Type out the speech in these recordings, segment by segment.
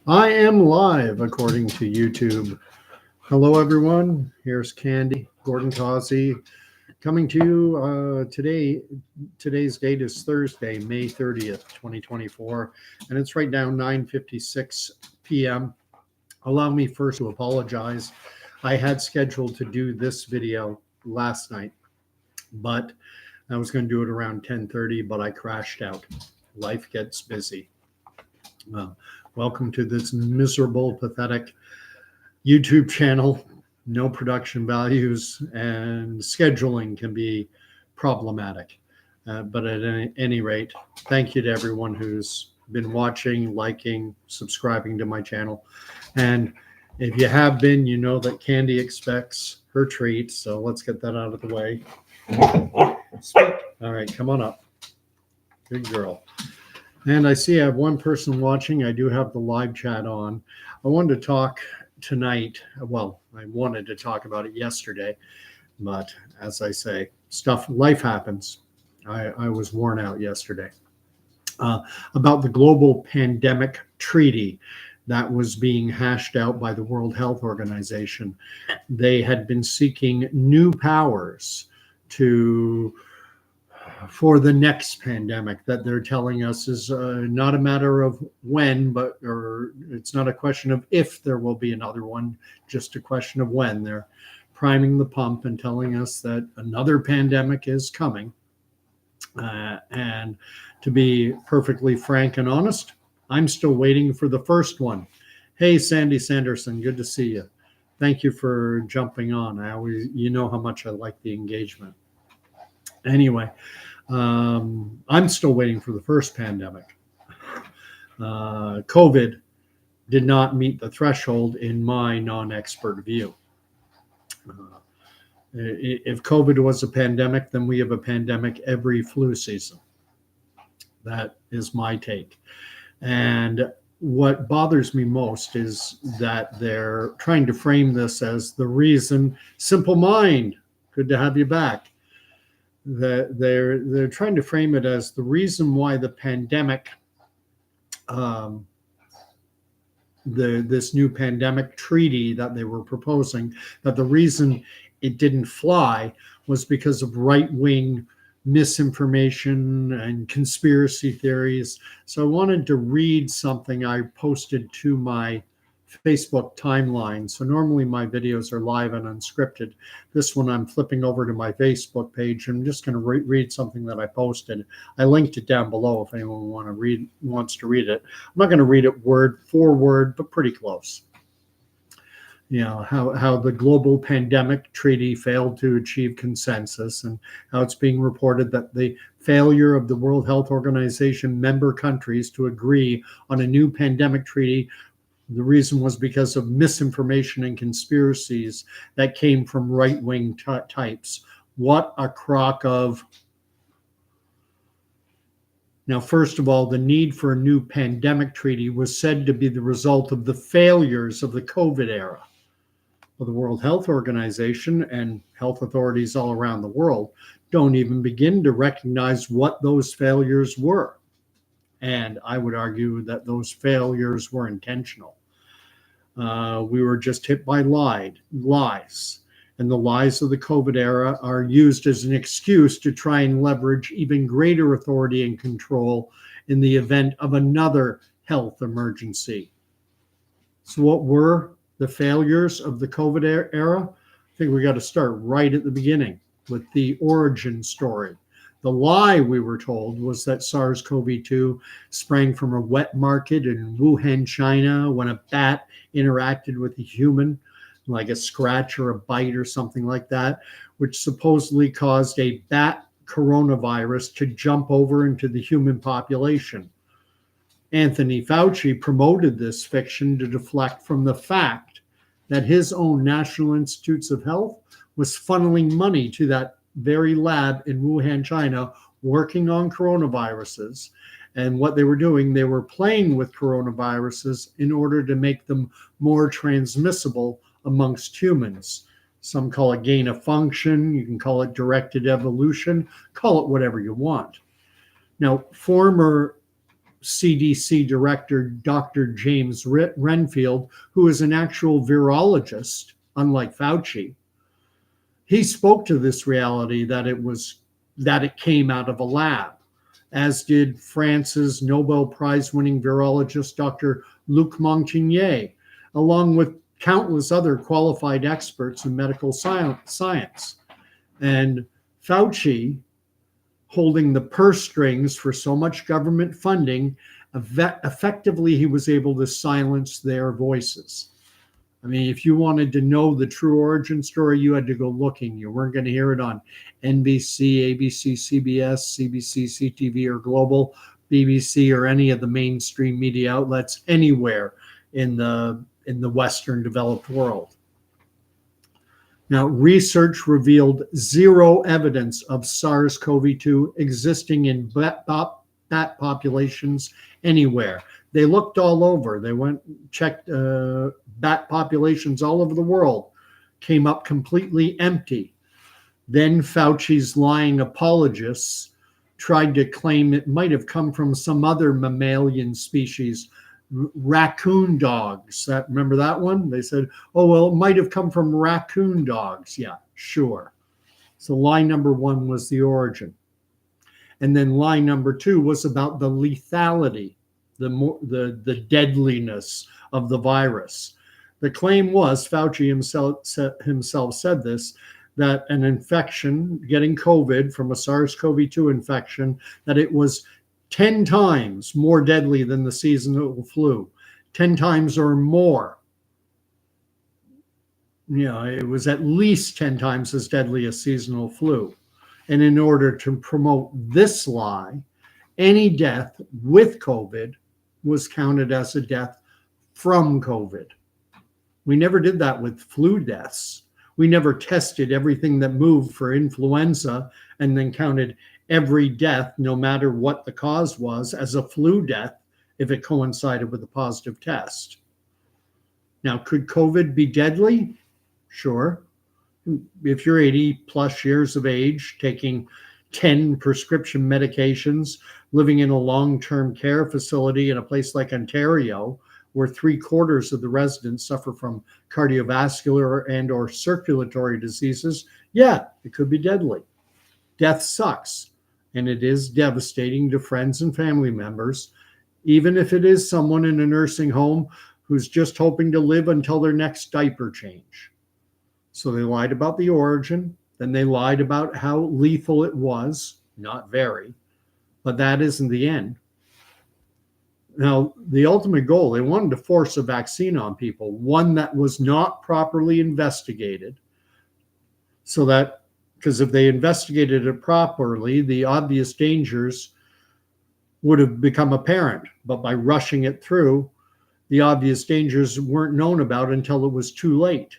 I am live according to YouTube. Hello, everyone. Here's Candy, Gordon Causey, coming to you today. Today's date is Thursday, May 30th, 2024, and it's right now 9:56 p.m. Allow me first to apologize. I had scheduled to do this video last night, but I was going to do it around 10:30, but I crashed out. Life gets busy. Welcome to this miserable, pathetic YouTube channel. No production values and scheduling can be problematic. But at any rate, thank you to everyone who's been watching, liking, subscribing to my channel. And if you have been, you know that Candy expects her treat. So let's get that out of the way. All right, come on up. Good girl. And I see I have one person watching. I do have the live chat on. I wanted to talk tonight. Well, I wanted to talk about it yesterday, but as I say, life happens. I was worn out yesterday. About the global pandemic treaty that was being hashed out by the World Health Organization. They had been seeking new powers for the next pandemic that they're telling us is not a matter of when, or it's not a question of if there will be another one, just a question of when. They're priming the pump and telling us that another pandemic is coming. And to be perfectly frank and honest, I'm still waiting for the first one. Hey, Sandy Sanderson, good to see you. Thank you for jumping on. You know how much I like the engagement. Anyway, I'm still waiting for the first pandemic. COVID did not meet the threshold in my non-expert view. If COVID was a pandemic, then we have a pandemic every flu season. That is my take. And what bothers me most is that they're trying to frame this as the reason. Simple Mind, good to have you back. They're trying to frame it as the reason why the pandemic, this new pandemic treaty that they were proposing, that the reason it didn't fly was because of right-wing misinformation and conspiracy theories. So I wanted to read something I posted to my Facebook timeline. So normally my videos are live and unscripted. This one I'm flipping over to my Facebook page. I'm just going to read something that I posted. I linked it down below if anyone wants to read it. I'm not going to read it word for word, but pretty close. You know, how the global pandemic treaty failed to achieve consensus, and how it's being reported that the failure of the World Health Organization member countries to agree on a new pandemic treaty, the reason was because of misinformation and conspiracies that came from right-wing types. What a crock of... Now, first of all, the need for a new pandemic treaty was said to be the result of the failures of the COVID era. Well, the World Health Organization and health authorities all around the world don't even begin to recognize what those failures were. And I would argue that those failures were intentional. We were just hit by lies. And the lies of the COVID era are used as an excuse to try and leverage even greater authority and control in the event of another health emergency. So what were the failures of the COVID era? I think we got to start right at the beginning with the origin story. The lie we were told was that SARS-CoV-2 sprang from a wet market in Wuhan, China, when a bat interacted with a human, like a scratch or a bite or something like that, which supposedly caused a bat coronavirus to jump over into the human population. Anthony Fauci promoted this fiction to deflect from the fact that his own National Institutes of Health was funneling money to that very lab in Wuhan, China, working on coronaviruses. And what they were doing, they were playing with coronaviruses in order to make them more transmissible amongst humans. Some call it gain of function. You can call it directed evolution. Call it whatever you want. Now, former CDC director, Dr. James Renfield, who is an actual virologist, unlike Fauci. He spoke to this reality that it came out of a lab, as did France's Nobel Prize winning virologist, Dr. Luc Montagnier, along with countless other qualified experts in medical science. And Fauci, holding the purse strings for so much government funding, effectively he was able to silence their voices. I mean, if you wanted to know the true origin story, you had to go looking. You weren't going to hear it on NBC, ABC, CBS, CBC, CTV, or Global, BBC, or any of the mainstream media outlets anywhere in the Western developed world. Now, research revealed zero evidence of SARS-CoV-2 existing in bat populations anywhere. They looked all over. They checked bat populations all over the world, came up completely empty. Then Fauci's lying apologists tried to claim it might have come from some other mammalian species, raccoon dogs. Remember that one? They said, oh, well, it might have come from raccoon dogs. Yeah, sure. So lie number one was the origin. And then lie number two was about the lethality, the deadliness of the virus. The claim was, Fauci himself said this, that an infection, getting COVID from a SARS-CoV-2 infection, that it was 10 times more deadly than the seasonal flu, 10 times or more. It was at least 10 times as deadly as seasonal flu. And in order to promote this lie, any death with COVID was counted as a death from COVID. We never did that with flu deaths. We never tested everything that moved for influenza and then counted every death, no matter what the cause was, as a flu death if it coincided with a positive test. Now, could COVID be deadly? Sure. If you're 80 plus years of age, taking 10 prescription medications, living in a long-term care facility in a place like Ontario, where 3/4 of the residents suffer from cardiovascular and or circulatory diseases, yeah, it could be deadly. Death sucks, and it is devastating to friends and family members, even if it is someone in a nursing home who's just hoping to live until their next diaper change. So they lied about the origin, then they lied about how lethal it was, not very, but that isn't the end. Now, the ultimate goal, they wanted to force a vaccine on people, one that was not properly investigated, so that, because if they investigated it properly, the obvious dangers would have become apparent. But by rushing it through, the obvious dangers weren't known about until it was too late.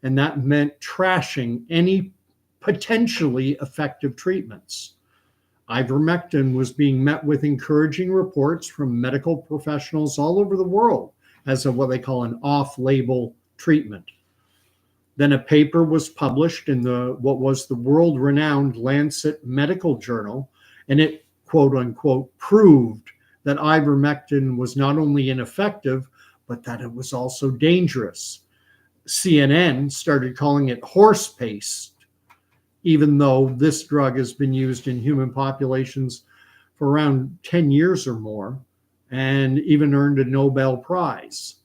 And that meant trashing any potentially effective treatments. Ivermectin was being met with encouraging reports from medical professionals all over the world as what they call an off-label treatment. Then a paper was published in what was the world-renowned Lancet Medical Journal, and it, quote unquote, proved that ivermectin was not only ineffective, but that it was also dangerous. CNN started calling it horse paste, even though this drug has been used in human populations for around 10 years or more, and even earned a Nobel Prize.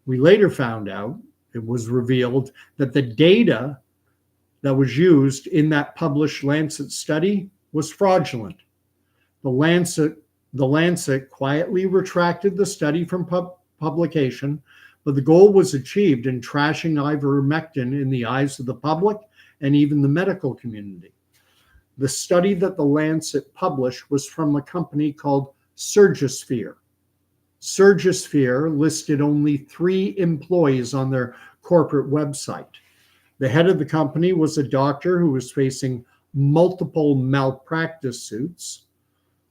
We later found out, it was revealed, that the data that was used in that published Lancet study was fraudulent. The Lancet quietly retracted the study from publication, but the goal was achieved in trashing ivermectin in the eyes of the public and even the medical community. The study that the Lancet published was from a company called Surgisphere. Surgisphere listed only 3 employees on their corporate website. The head of the company was a doctor who was facing multiple malpractice suits.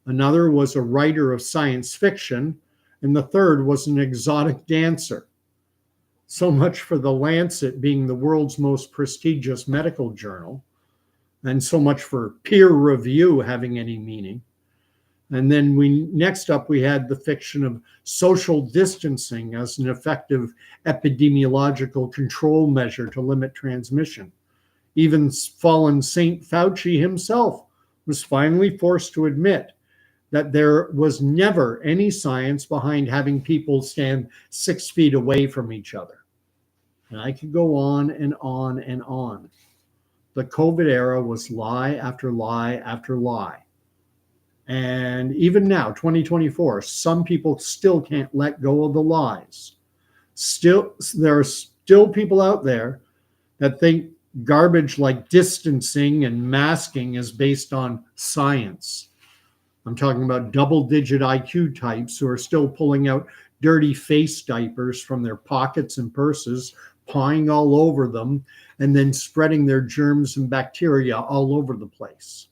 Another was a writer of science fiction, and the third was an exotic dancer. So much for the Lancet being the world's most prestigious medical journal, and so much for peer review having any meaning. And then next up, we had the fiction of social distancing as an effective epidemiological control measure to limit transmission. Even fallen Saint Fauci himself was finally forced to admit that there was never any science behind having people stand 6 feet away from each other. And I could go on and on and on. The COVID era was lie after lie after lie. And even now, 2024, some people still can't let go of the lies. Still, there are still people out there that think garbage like distancing and masking is based on science. I'm talking about double-digit IQ types who are still pulling out dirty face diapers from their pockets and purses, pawing all over them, and then spreading their germs and bacteria all over the place.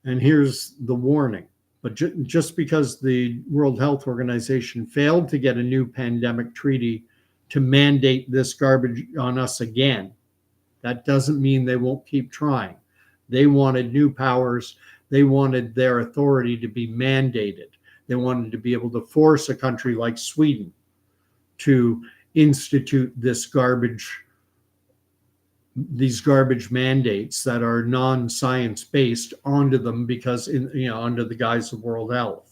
And here's the warning. But just because the World Health Organization failed to get a new pandemic treaty to mandate this garbage on us again, that doesn't mean they won't keep trying. They wanted new powers. They wanted their authority to be mandated. They wanted to be able to force a country like Sweden to institute these garbage mandates that are non-science based onto them because under the guise of World Health.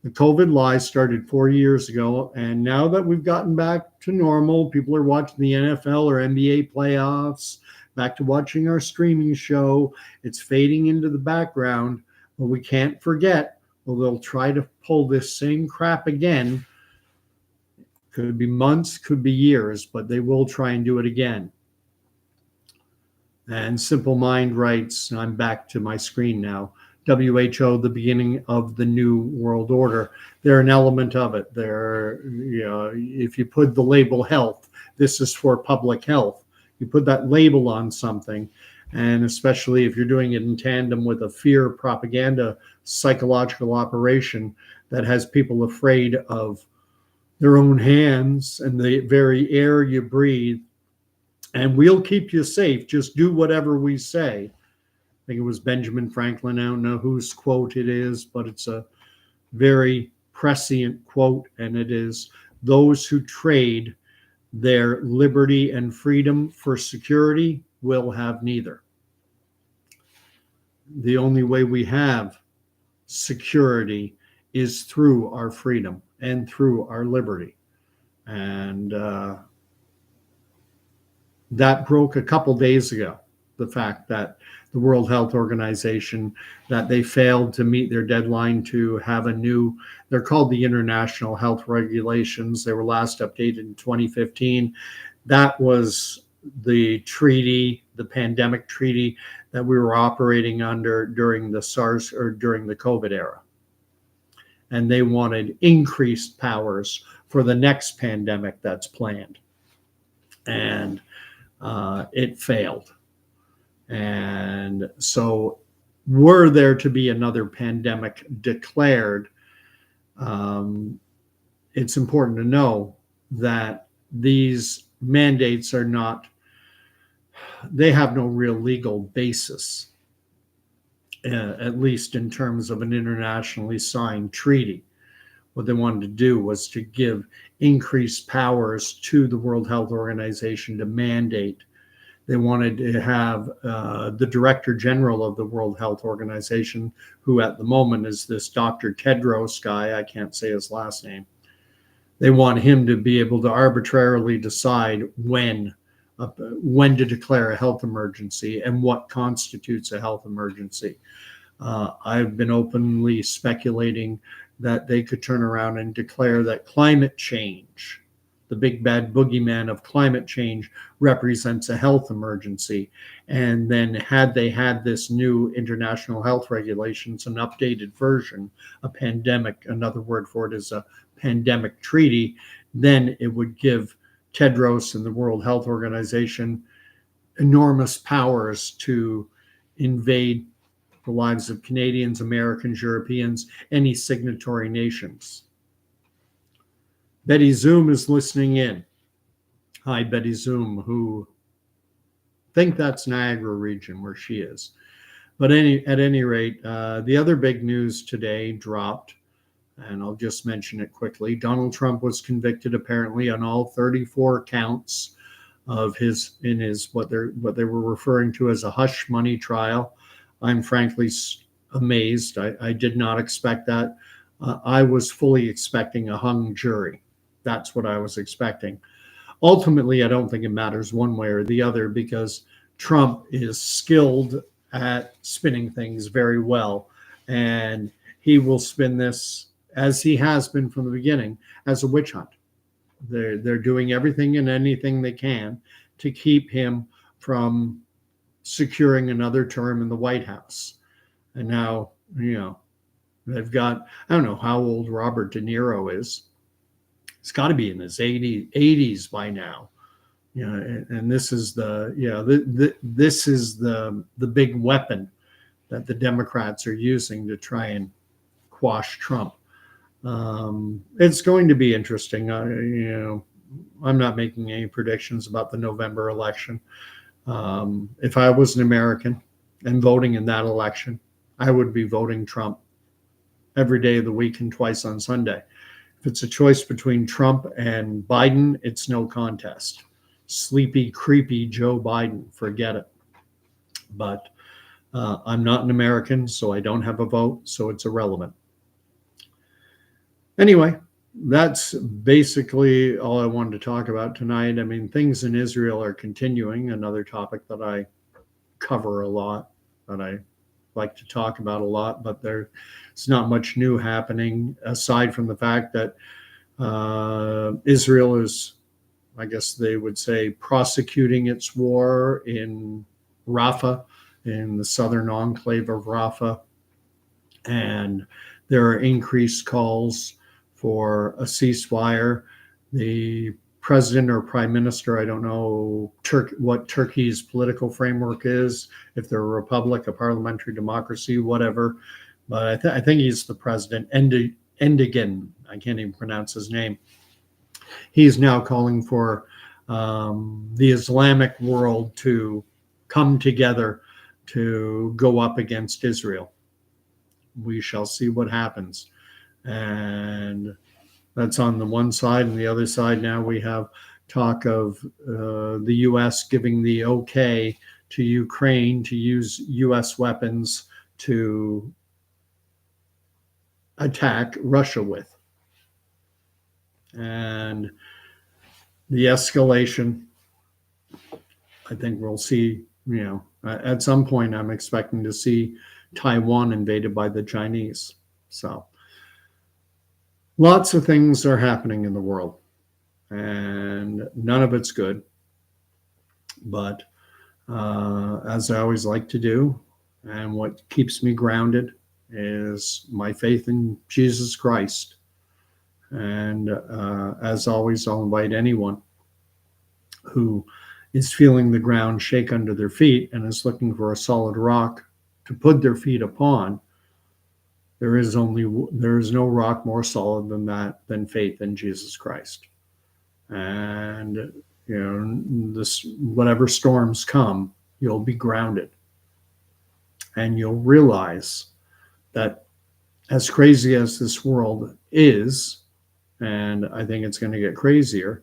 The COVID lies started 4 years ago, and now that we've gotten back to normal, people are watching the NFL or NBA playoffs, back to watching our streaming show. It's fading into the background, but we can't forget, well, they'll try to pull this same crap again. Could be months, could be years, but they will try and do it again. And Simple Mind writes, I'm back to my screen now, WHO, the beginning of the new world order. They're an element of it. If you put the label health, this is for public health. You put that label on something, and especially if you're doing it in tandem with a fear propaganda psychological operation that has people afraid of their own hands and the very air you breathe, and we'll keep you safe. Just do whatever we say. I think it was Benjamin Franklin. I don't know whose quote it is, but it's a very prescient quote, and it is, those who trade their liberty and freedom for security will have neither. The only way we have security is through our freedom and through our liberty. And that broke a couple days ago, the fact that the World Health Organization, that they failed to meet their deadline to have they're called the International Health Regulations. They were last updated in 2015. That was the treaty, the pandemic treaty that we were operating under during the SARS or during the COVID era. And they wanted increased powers for the next pandemic that's planned. And it failed. And so were there to be another pandemic declared, it's important to know that these mandates they have no real legal basis, at least in terms of an internationally signed treaty. What they wanted to do was to give increased powers to the World Health Organization to mandate. They wanted to have the Director General of the World Health Organization, who at the moment is this Dr. Tedros guy, I can't say his last name. They want him to be able to arbitrarily decide when to declare a health emergency and what constitutes a health emergency. I've been openly speculating that they could turn around and declare that climate change, the big bad boogeyman of climate change, represents a health emergency. And then had they had this new international health regulations, an updated version, a pandemic, another word for it is a pandemic treaty, then it would give Tedros and the World Health Organization enormous powers to invade the lives of Canadians, Americans, Europeans, any signatory nations. Betty Zoom is listening in. Hi, Betty Zoom, who think that's Niagara region where she is. But at any rate, the other big news today dropped, and I'll just mention it quickly. Donald Trump was convicted apparently on all 34 counts of his what they were referring to as a hush money trial. I'm frankly amazed. I did not expect that. I was fully expecting a hung jury. That's what I was expecting. Ultimately, I don't think it matters one way or the other because Trump is skilled at spinning things very well, and he will spin this, as he has been from the beginning, as a witch hunt. They're doing everything and anything they can to keep him from securing another term in the White House. And now, they've got, I don't know how old Robert De Niro is. He's got to be in his 80s by now. And this is this is the big weapon that the Democrats are using to try and quash Trump. It's going to be interesting. I'm not making any predictions about the November election. If I was an American and voting in that election, I would be voting Trump every day of the week and twice on Sunday. If it's a choice between Trump and Biden, it's no contest. Sleepy, creepy Joe Biden, forget it. But I'm not an American, so I don't have a vote, so it's irrelevant. Anyway, that's basically all I wanted to talk about tonight. I mean, things in Israel are continuing, another topic that I cover a lot, that I like to talk about a lot, but there's not much new happening aside from the fact that Israel is, I guess they would say, prosecuting its war in Rafah, in the southern enclave of Rafah. And there are increased calls for a ceasefire. The president or prime minister, I don't know what Turkey's political framework is, if they're a republic, a parliamentary democracy, whatever. But I think he's the president, Endigan. I can't even pronounce his name. He's now calling for the Islamic world to come together to go up against Israel. We shall see what happens. And that's on the one side. And the other side, now we have talk of the U.S. giving the okay to Ukraine to use U.S. weapons to attack Russia with. And the escalation, I think we'll see, at some point I'm expecting to see Taiwan invaded by the Chinese. So lots of things are happening in the world, and none of it's good. But as I always like to do, and what keeps me grounded is my faith in Jesus Christ. And as always, I'll invite anyone who is feeling the ground shake under their feet and is looking for a solid rock to put their feet upon. There is no rock more solid than faith in Jesus Christ. And whatever storms come, you'll be grounded, and you'll realize that as crazy as this world is, and I think it's going to get crazier,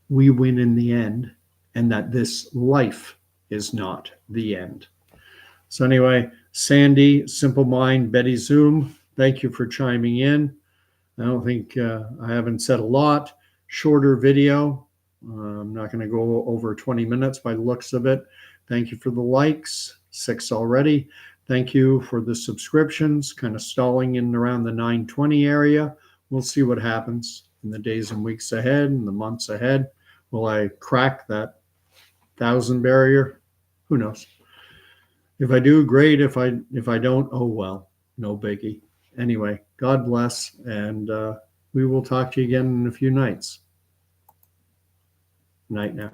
we win in the end, and that this life is not the end. So anyway, Sandy, Simple Mind, Betty Zoom, thank you for chiming in. I don't think I haven't said a lot. Shorter video. I'm not going to go over 20 minutes by the looks of it. Thank you for the likes, 6 already. Thank you for the subscriptions, kind of stalling in around the 920 area. We'll see what happens in the days and weeks ahead and the months ahead. Will I crack that 1,000 barrier? Who knows? If I do, great. If I don't, oh well, no biggie. Anyway, God bless, and we will talk to you again in a few nights. Night now.